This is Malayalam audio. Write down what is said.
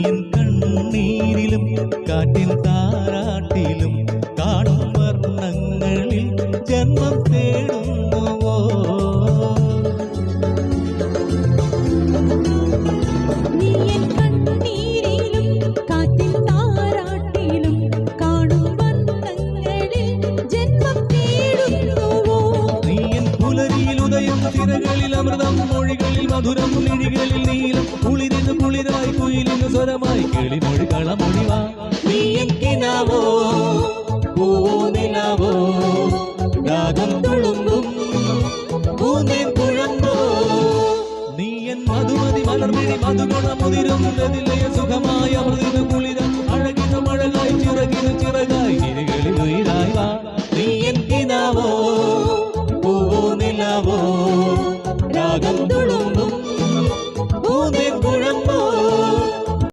എൻ കണ്ണീരിലും കാറ്റിൻ താരാട്ടിലും കാണും വർണ്ണങ്ങളിൽ ജന്മം തേടുന്നുവോ? നീ എൻ കണ്ണീരിലും കാറ്റിൻ താരാട്ടിലും കാണും വർണ്ണങ്ങളിൽ ജന്മം തേടുന്നുവോ? നീ എൻ പുലരിയിൽ ഉദയം, തിരകളിൽ അമൃതം, മൊഴികളിൽ മധുരം, മിഴികളിൽ നീലം, കുളിരിന് കുളിരായി, കുയിലിന് സ്വരമായി, കിളിമൊഴി കളമൊഴിവാ. നീ എൻ കിനാവോ, പൂനിലാവോ, രാഗം തുളുമ്പും പൂന്തേൻ കുഴമ്പോ. നീ എൻ മധുമതി മലർമിഴി, മധുഗുണമുതിരും രതിലയ സുഖമാ